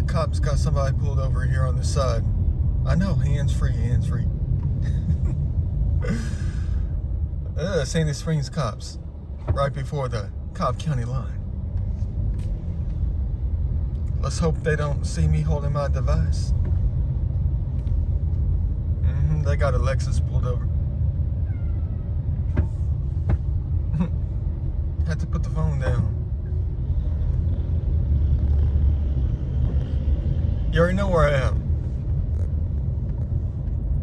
cops got somebody pulled over here on the side. I know, hands free. Sandy Springs cops, right before the Cobb County line. Let's hope they don't see me holding my device. They got a Lexus pulled over. Had to put the phone down. You already know where I am.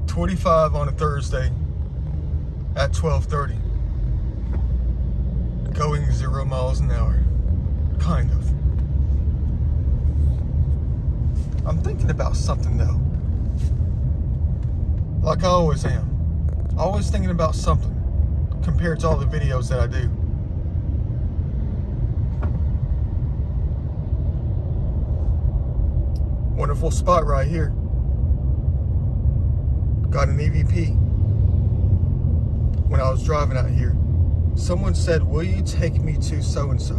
25 on a Thursday at 12:30. Going 0 miles an hour. Kind of. I'm thinking about something though. Like I always am. Always thinking about something compared to all the videos that I do. Wonderful spot right here. Got an EVP. When I was driving out here, someone said, "Will you take me to so-and-so?"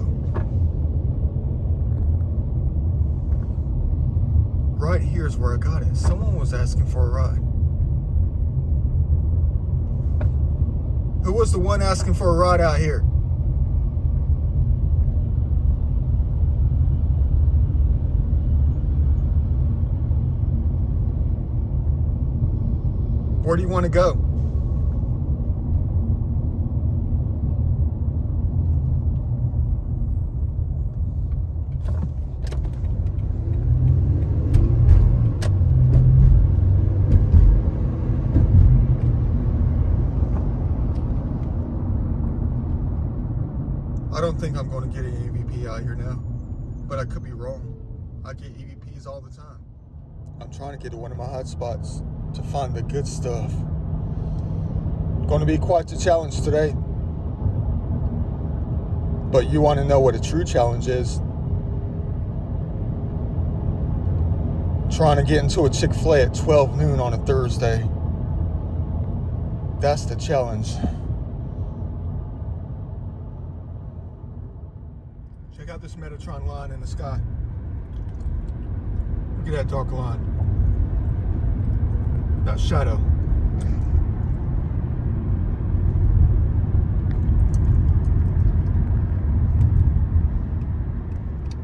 Right here is where I got it. Someone was asking for a ride. Who was the one asking for a ride out here? Where do you want to go? I don't think I'm going to get an EVP out here now, but I could be wrong. I get EVPs all the time. I'm trying to get to one of my hot spots to find the good stuff. Going to be quite the challenge today. But you want to know what a true challenge is? Trying to get into a Chick-fil-A at 12 noon on a Thursday. That's the challenge. Check out this Metatron line in the sky. Look at that dark line. That shadow.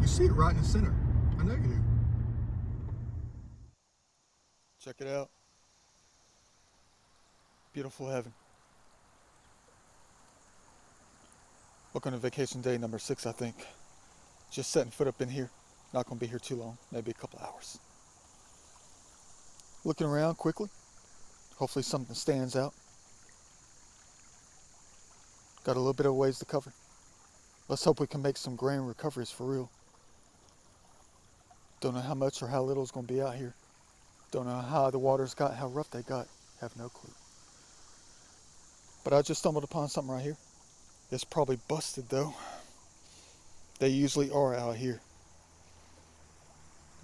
You see it right in the center. I know you do. Check it out. Beautiful heaven. Looking at vacation day number 6, I think. Just setting foot up in here. Not going to be here too long. Maybe a couple hours. Looking around quickly. Hopefully something stands out. Got a little bit of ways to cover. Let's hope we can make some grand recoveries for real. Don't know how much or how little is going to be out here. Don't know how the water's got, how rough they got. Have no clue. But I just stumbled upon something right here. It's probably busted though. They usually are out here.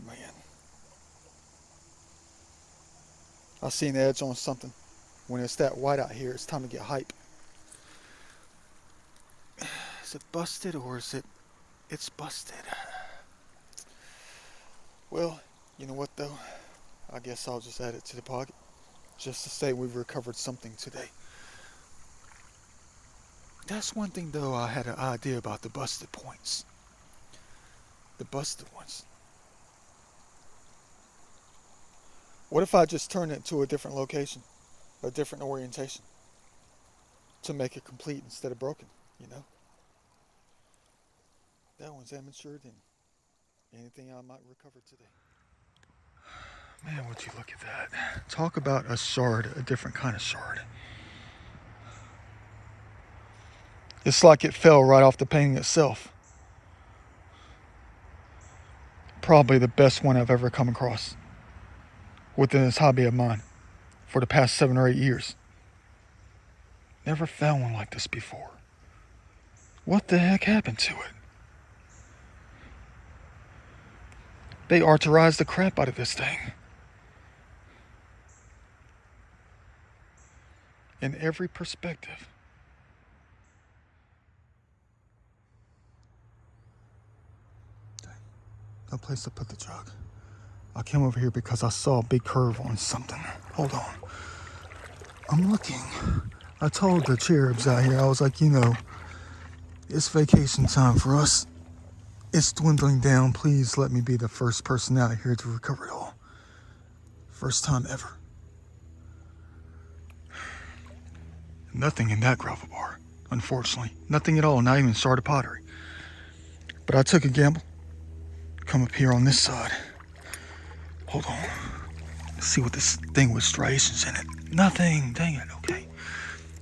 Man. I seen the edge on something. When it's that white out here, it's time to get hype. Is it busted or is it... It's busted. Well, you know what though? I guess I'll just add it to the pocket. Just to say we've recovered something today. That's one thing though I had an idea about the busted points. The busted ones. What if I just turn it to a different location? A different orientation? To make it complete instead of broken, you know? That one's amateur than anything I might recover today. Man, would you look at that. Talk about a shard, a different kind of shard. It's like it fell right off the painting itself. Probably the best one I've ever come across within this hobby of mine for the past 7 or 8 years. Never found one like this before. What the heck happened to it? They arterized the crap out of this thing. In every perspective. Dang. No place to put the jug. I came over here because I saw a big curve on something. Hold on. I'm looking. I told the cherubs out here, I was like, it's vacation time for us. It's dwindling down. Please let me be the first person out here to recover it all. First time ever. Nothing in that gravel bar, unfortunately. Nothing at all, not even started pottery. But I took a gamble. Come up here on this side. Hold on. Let's see what this thing with striations in it. Nothing. Dang it. Okay.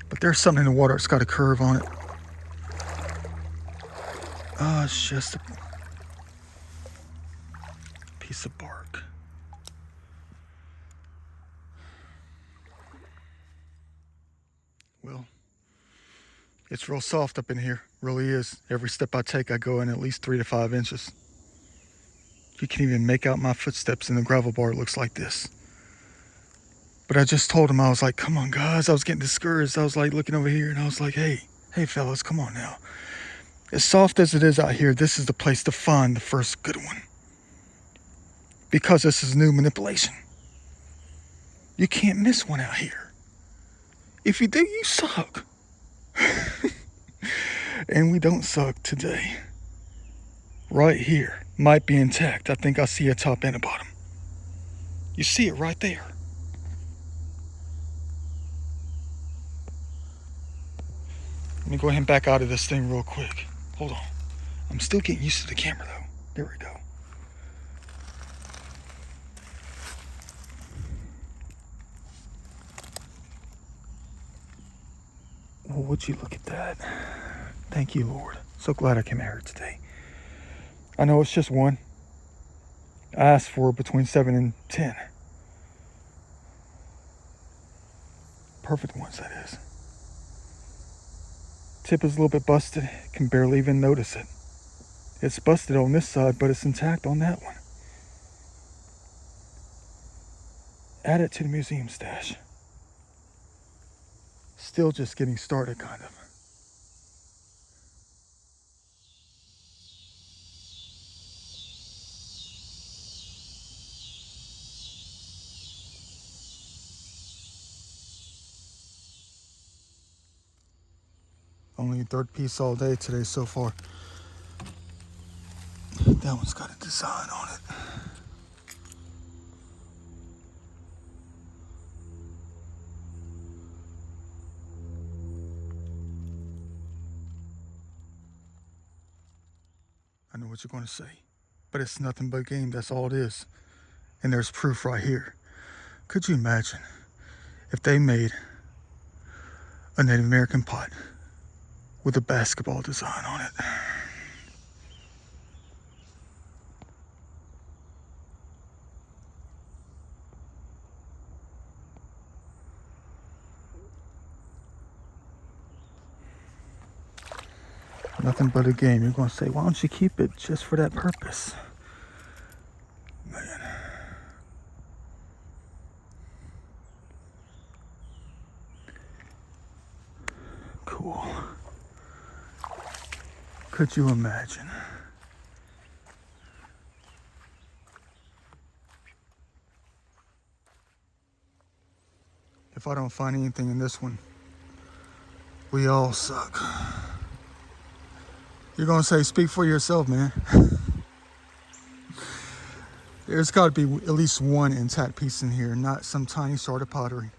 But there's something in the water. It's got a curve on it. It's just a piece of bark. Well, it's real soft up in here. Really is. Every step I take, I go in at least 3 to 5 inches. You can even make out my footsteps in the gravel bar. It looks like this. But I just told him, I was like, come on, guys. I was getting discouraged. I was like looking over here and I was like, hey, fellas, come on now. As soft as it is out here, this is the place to find the first good one. Because this is new manipulation. You can't miss one out here. If you do, you suck. And we don't suck today. Right here. Might be intact. I think I see a top and a bottom. You see it right there. Let me go ahead and back out of this thing real quick. Hold on. I'm still getting used to the camera though. There we go. Well, would you look at that? Thank you, Lord. So glad I came out here today. I know it's just one. I asked for between 7 and 10. Perfect ones, that is. Tip is a little bit busted. Can barely even notice it. It's busted on this side, but it's intact on that one. Add it to the museum stash. Still just getting started, kind of. Only a third piece all day today so far. That one's got a design on it. I know what you're going to say, but it's nothing but a game. That's all it is. And there's proof right here. Could you imagine if they made a Native American pot with a basketball design on it? Nothing but a game. You're going to say, why don't you keep it just for that purpose? Man. Cool. Could you imagine? If I don't find anything in this one, we all suck. You're going to say, speak for yourself, man. There's got to be at least one intact piece in here, not some tiny sort of pottery.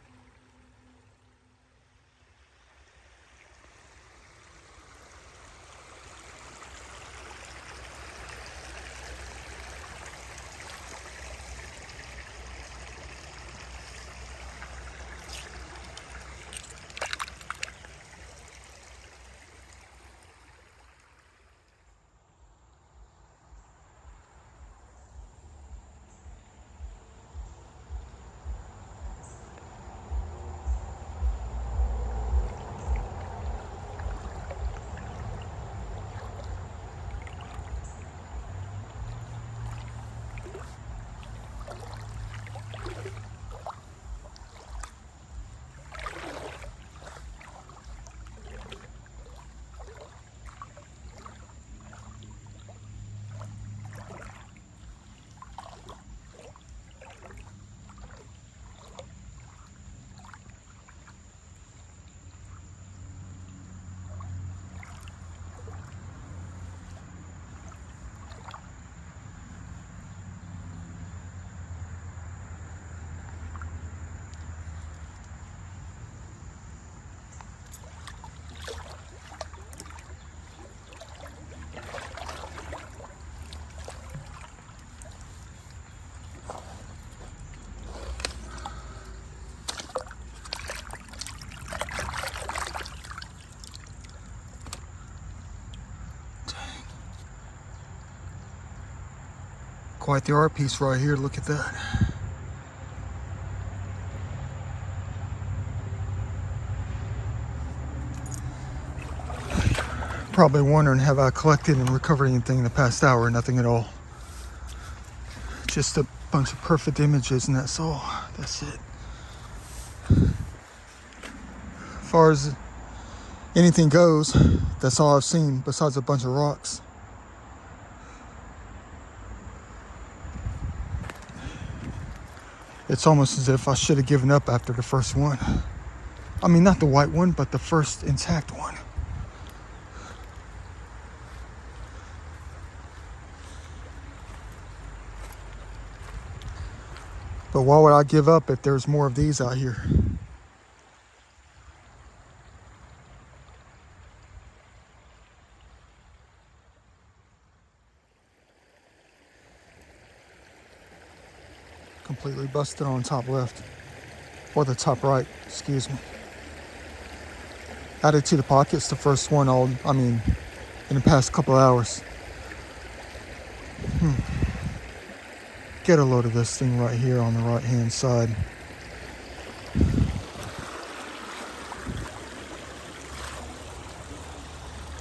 quite the art piece right here. Look at that. Probably wondering, have I collected and recovered anything in the past hour? Nothing at all. Just a bunch of perfect images, and that's all. That's it. As far as anything goes, that's all I've seen besides a bunch of rocks. It's almost as if I should have given up after the first one. I mean, not the white one, but the first intact one. But why would I give up if there's more of these out here? Completely busted on the top left. Or the top right, excuse me. Added to the pockets, the first one in the past couple hours. Get a load of this thing right here on the right hand side.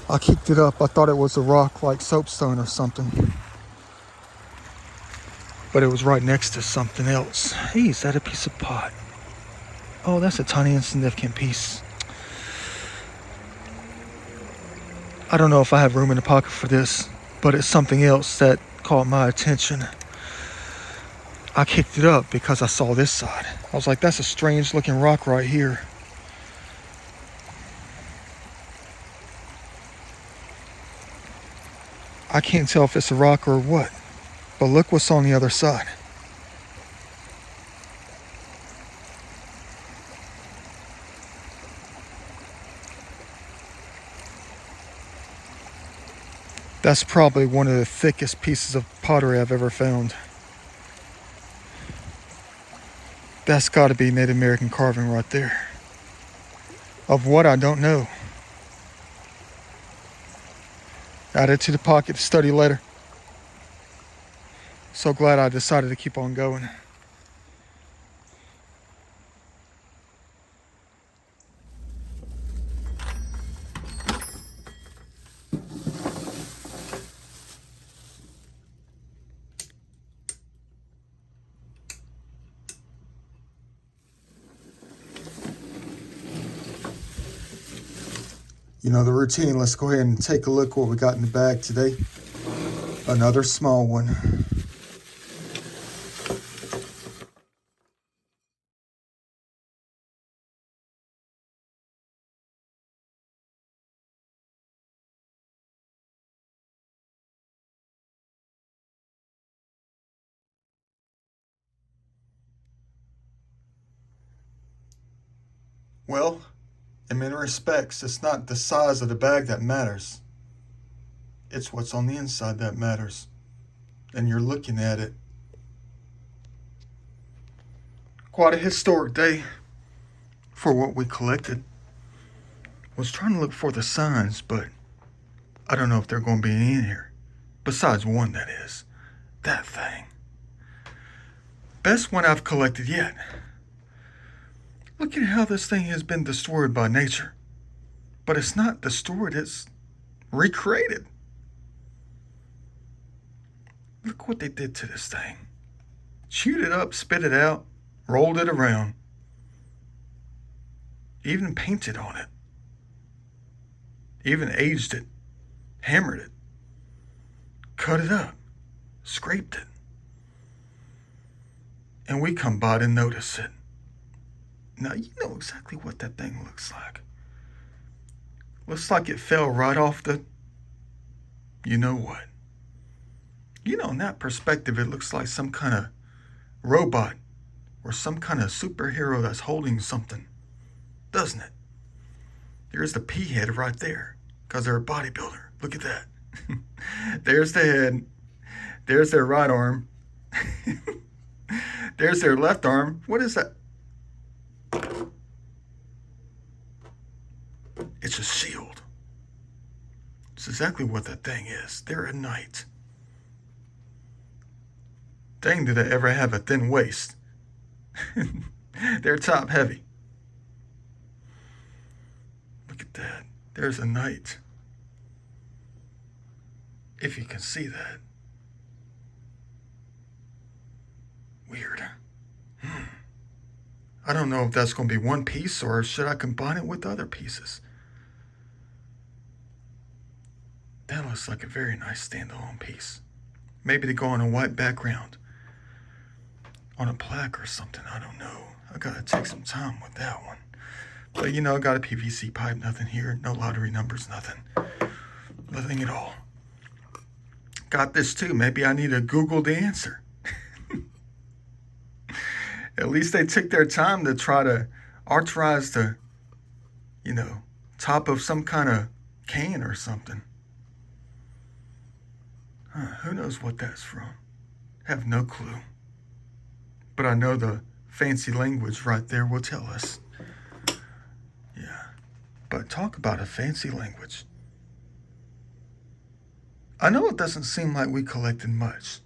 I kicked it up. I thought it was a rock like soapstone or something. But it was right next to something else. Hey, is that a piece of pot? Oh, that's a tiny insignificant piece. I don't know if I have room in the pocket for this, but it's something else that caught my attention. I kicked it up because I saw this side. I was like, that's a strange looking rock right here. I can't tell if it's a rock or what, but look what's on the other side. That's probably one of the thickest pieces of pottery I've ever found. That's got to be Native American carving right there. Of what, I don't know. Add it to the pocket to study later. So glad I decided to keep on going. You know the routine. Let's go ahead and take a look what we got in the bag today. Another small one. Well, in many respects, it's not the size of the bag that matters. It's what's on the inside that matters. And you're looking at it. Quite a historic day for what we collected. Was trying to look for the signs, but I don't know if they're going to be any in here. Besides one, that is. That thing. Best one I've collected yet. Look at how this thing has been destroyed by nature. But it's not destroyed, it's recreated. Look what they did to this thing. Chewed it up, spit it out, rolled it around. Even painted on it. Even aged it, hammered it, cut it up, scraped it. And we come by to notice it. Now, you know exactly what that thing looks like. Looks like it fell right off the... You know what? You know, in that perspective, it looks like some kind of robot or some kind of superhero that's holding something, doesn't it? There's the pea head right there, because they're a bodybuilder. Look at that. There's the head. There's their right arm. There's their left arm. What is that? It's a shield. It's exactly what that thing is. They're a knight. Dang, did I ever have a thin waist. They're top heavy. Look at that. There's a knight. If you can see that. Weird. I don't know if that's going to be one piece or should I combine it with other pieces. That looks like a very nice standalone piece. Maybe to go on a white background. On a plaque or something, I don't know. I gotta take some time with that one. But you know, I got a PVC pipe, nothing here, no lottery numbers, nothing. Nothing at all. Got this too, maybe I need to Google the answer. At least they took their time to try to arterize the, top of some kind of can or something. Who knows what that's from? Have no clue. But I know the fancy language right there will tell us. Yeah. But talk about a fancy language. I know it doesn't seem like we collected much.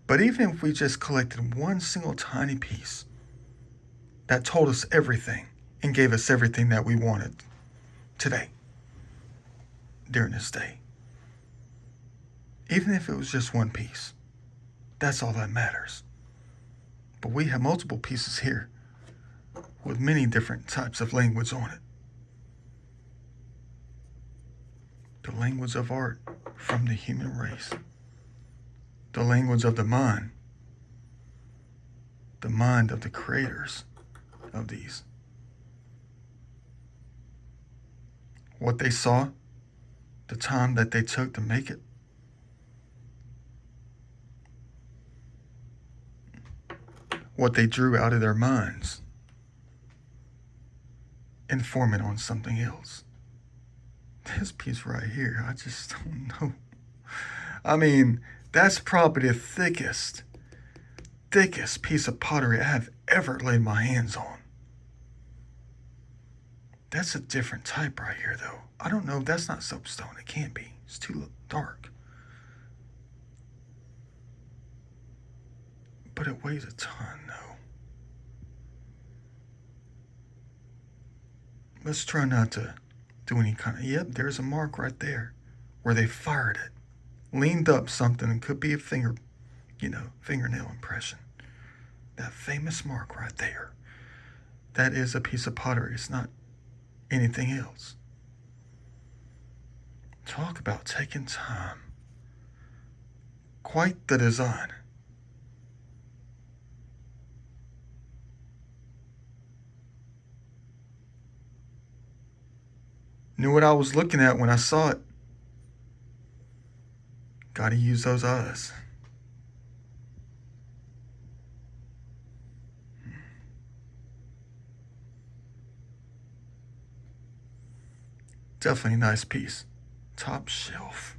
But even if we just collected one single tiny piece that told us everything and gave us everything that we wanted today, during this day, even if it was just one piece, that's all that matters. But we have multiple pieces here with many different types of language on it. The language of art from the human race. The language of the mind of the creators of these. What they saw, the time that they took to make it. What they drew out of their minds and form it on something else. This piece right here, I just don't know. I mean, that's probably the thickest piece of pottery I have ever laid my hands on. That's a different type right here, though. I don't know, that's not soapstone. It can't be. It's too dark. But it weighs a ton, though. Let's try not to do any kind of... Yep, there's a mark right there where they fired it. Leaned up something. It could be a fingernail impression. That famous mark right there. That is a piece of pottery. It's not anything else. Talk about taking time. Quite the design. Knew what I was looking at when I saw it. Gotta use those eyes. Definitely a nice piece. Top shelf.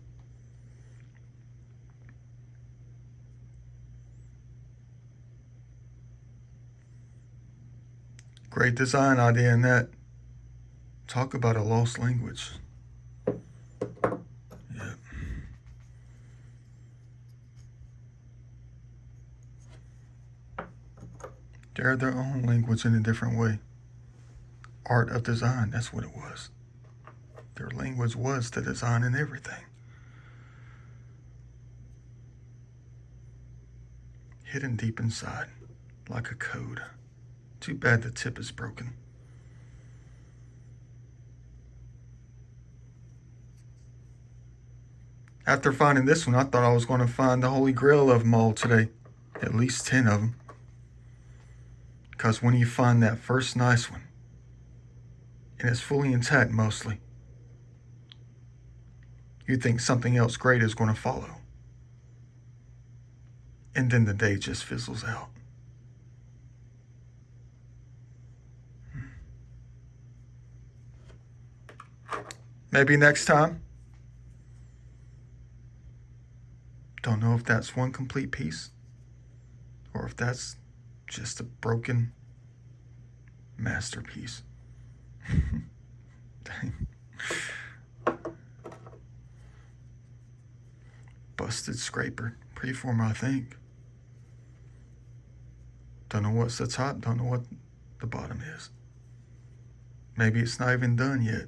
Great design idea in that. Talk about a lost language. Yep. They're their own language in a different way. Art of design, that's what it was. Their language was the design and everything. Hidden deep inside, like a code. Too bad the tip is broken. After finding this one, I thought I was going to find the Holy Grail of them all today. At least 10 of them. Because when you find that first nice one, and it's fully intact mostly, you think something else great is going to follow. And then the day just fizzles out. Maybe next time. Don't know if that's one complete piece or if that's just a broken masterpiece. Dang. Busted scraper. pretty formal, I think. Don't know what's the top, don't know what the bottom is. Maybe it's not even done yet.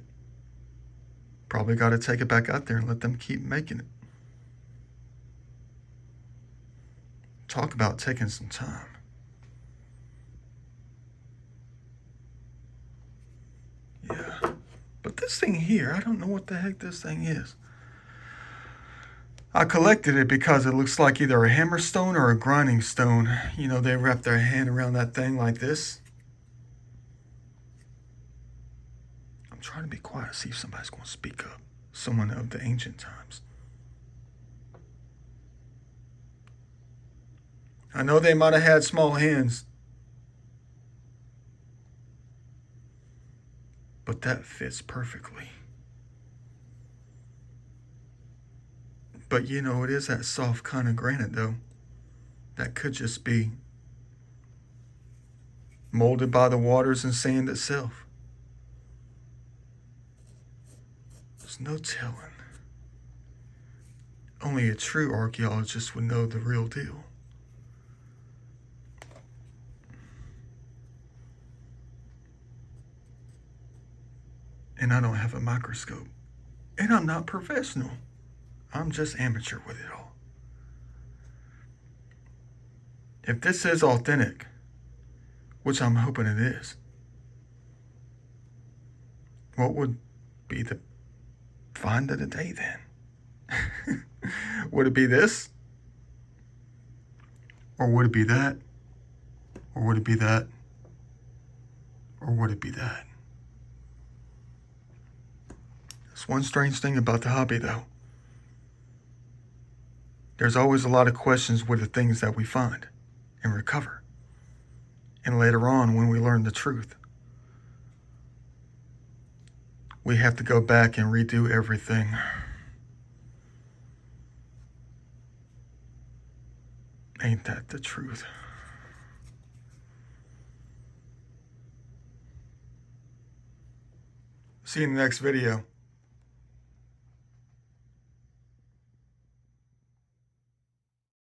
Probably got to take it back out there and let them keep making it. Talk about taking some time. Yeah. But this thing here, I don't know what the heck this thing is. I collected it because it looks like either a hammerstone or a grinding stone. You know, they wrap their hand around that thing like this. I'm trying to be quiet, see if somebody's going to speak up. Someone of the ancient times. I know they might have had small hands, but that fits perfectly. But you know, it is that soft kind of granite though. That could just be molded by the waters and sand itself. There's no telling. Only a true archaeologist would know the real deal. And I don't have a microscope. And I'm not professional. I'm just amateur with it all. If this is authentic, which I'm hoping it is, what would be the find of the day then? Would it be this? Or would it be that? Or would it be that? Or would it be that? That's one strange thing about the hobby though. There's always a lot of questions with the things that we find and recover. And later on, when we learn the truth, we have to go back and redo everything. Ain't that the truth? See you in the next video.